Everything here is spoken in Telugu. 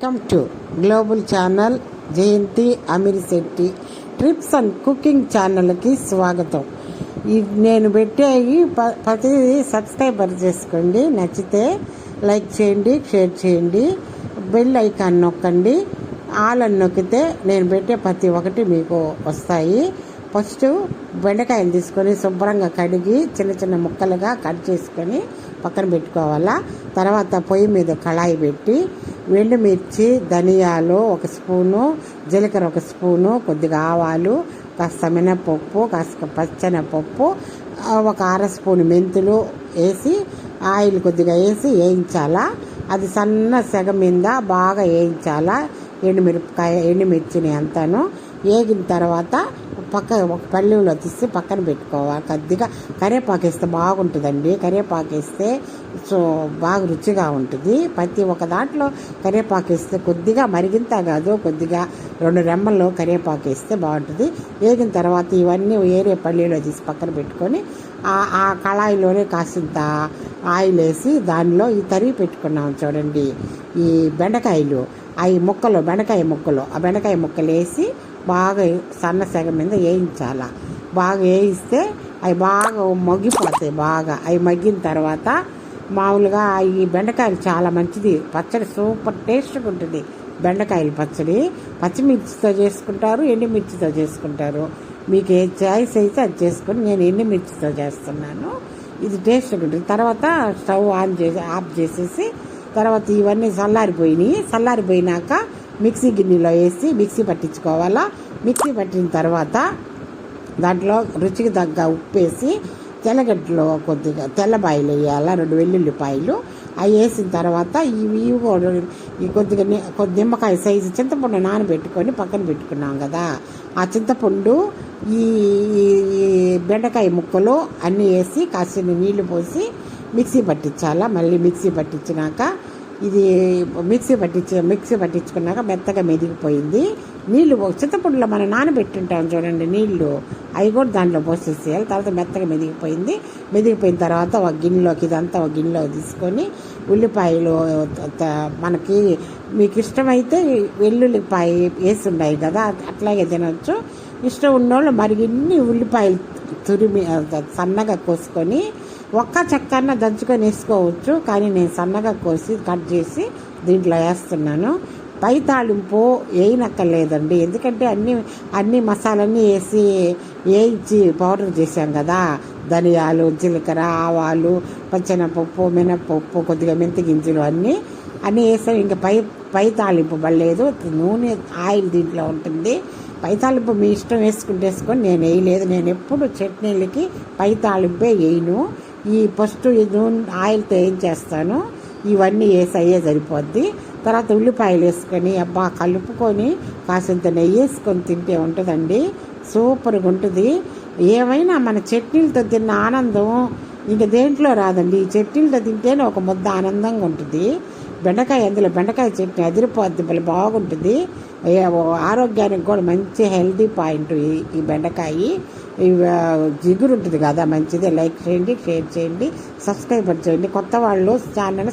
Welcome to global channel Jayanthi Amirshetti trips and cooking ఛానల్కి స్వాగతం. నేను పెట్టేవి ప్రతి సబ్స్క్రైబర్ చేసుకోండి, నచ్చితే లైక్ చేయండి, షేర్ చేయండి, బెల్ ఐకాన్ నొక్కండి. ఆల్ అని నొక్కితే నేను పెట్టే ప్రతి ఒక్కటి మీకు వస్తాయి. ఫస్ట్ బెండకాయలు తీసుకొని శుభ్రంగా కడిగి చిన్న చిన్న ముక్కలుగా కట్ చేసుకొని పక్కన పెట్టుకోవాలా. తర్వాత పొయ్యి మీద కళాయి పెట్టి ఎండుమిర్చి, ధనియాలు 1 స్పూను, జీలకర్ర 1 స్పూను, కొద్దిగా ఆవాలు, కాస్త మినపప్పు, కాస్త పచ్చెనపప్పు, 1/2 స్పూను మెంతులు వేసి ఆయిల్ కొద్దిగా వేసి వేయించాలా. అది సన్న సెగ మీద బాగా వేయించాలా. ఎండుమిర్చిని అంతాను వేగిన తర్వాత ఒక పల్లెలో తీసి పక్కన పెట్టుకోవాలి. కొద్దిగా కరివేపాకు వేస్తే బాగుంటుందండి. కరివేపాకు వేస్తే బాగా రుచిగా ఉంటుంది. ప్రతి ఒక్క దాంట్లో కరివేపాకు వేస్తే కొద్దిగా మరిగింత కాదు, కొద్దిగా 2 రెమ్మల్లో కరివేపాకు వేస్తే బాగుంటుంది. వేగిన తర్వాత ఇవన్నీ వేరే పల్లెలో తీసి పక్కన పెట్టుకొని ఆ కళాయిలోనే కాసింత ఆయిల్ వేసి దానిలో ఈ తరిగి పెట్టుకున్నాం చూడండి ఈ బెండకాయలు, బెండకాయ ముక్కలు వేసి బాగా సన్న సెగ మీద వేయించాల. బాగా వేయిస్తే అవి బాగా మగ్గిపోతాయి. అవి మగ్గిన తర్వాత మామూలుగా ఈ బెండకాయలు చాలా మంచిది, పచ్చడి సూపర్ టేస్ట్గా ఉంటుంది. బెండకాయలు పచ్చడి పచ్చిమిర్చితో చేసుకుంటారు, ఎండుమిర్చితో చేసుకుంటారు. మీకు ఏ చాయిస్ అయితే అది చేసుకొని నేను ఎండుమిర్చితో చేస్తున్నాను. ఇది టేస్ట్గా ఉంటుంది. తర్వాత స్టవ్ ఆఫ్ చేసేసి తర్వాత ఇవన్నీ చల్లారిపోయినాక మిక్సీ గిన్నెలో వేసి మిక్సీ పట్టించుకోవాలా. మిక్సీ పట్టిన తర్వాత దాంట్లో రుచికి తగ్గ ఉప్పు వేసి తెల్లగడ్డలో కొద్దిగా తెల్లబాయలు వేయాలా, 2 వెల్లుల్లిపాయలు అవి వేసిన తర్వాత ఈ కొద్ది నిమ్మకాయ సైజు చింతపండు నానబెట్టుకొని పక్కన పెట్టుకున్నాం కదా, ఆ చింతపండు ఈ బెండకాయ ముక్కలు అన్నీ వేసి కాసిన నీళ్లు పోసి మిక్సీ పట్టించాలా. మళ్ళీ మిక్సీ పట్టించినాక ఇది మిక్సీ పట్టించుకున్నాక మెత్తగా మెదిగిపోయింది. నీళ్లు చింతపండులో మనం నానబెట్టుంటాం చూడండి నీళ్లు, అవి కూడా దాంట్లో పోసేసేయాలి. తర్వాత మెత్తగా మెదిగిపోయిన తర్వాత ఒక గిన్నెలో తీసుకొని ఉల్లిపాయలు మనకి మీకు ఇష్టమైతే వెల్లుల్లిపాయ వేసి ఉన్నాయి కదా, అట్లాగే తినవచ్చు. ఇష్టం ఉన్నోళ్ళు మరిగిన్ని ఉల్లిపాయలు తురిమి సన్నగా కోసుకొని ఒక్క చెక్కన్న దంచుకొని వేసుకోవచ్చు, కానీ నేను సన్నగా కోసి కట్ చేసి దీంట్లో వేస్తున్నాను. పై తాలింపు వేయనక్కర్లేదండి, ఎందుకంటే అన్ని మసాలన్నీ వేయించి పౌడర్ చేసాం కదా. ధనియాలు, జీలకర్ర, ఆవాలు, పచ్చెనపప్పు, మినపప్పు, కొద్దిగా మెంతి గింజలు అన్నీ వేసాం. ఇంకా పై తాలింపు పడలేదు. నూనె ఆయిల్ దీంట్లో ఉంటుంది. పై తాలింపు మీ ఇష్టం వేసుకొని నేను వేయలేదు. నేను ఎప్పుడు చట్నీలకి పై తాలింపే వేయను. ఈ ఫస్ట్ ఆయిల్తో ఏం చేస్తాను, ఇవన్నీ వేసి సరిపోద్ది. తర్వాత ఉల్లిపాయలు వేసుకొని కలుపుకొని కాసింత నెయ్యి వేసుకొని తింటే ఉంటుందండి, సూపర్గా ఉంటుంది. ఏమైనా మన చట్నీలతో తిన్న ఆనందం ఇంక దేంట్లో రాదండి. ఈ చట్నీలతో తింటేనే ఒక ముద్ద ఆనందంగా ఉంటుంది. అందులో బెండకాయ చట్నీ అదిరిపోద్ది, భలే బాగుంటుంది. ఆరోగ్యానికి కూడా మంచి హెల్తీ పాయింట్ ఈ బెండకాయ. జిగురు ఉంటుంది కదా, మంచిది. లైక్ చేయండి, షేర్ చేయండి, సబ్స్క్రైబ్ చేయండి. కొత్త వాళ్ళు ఛానల్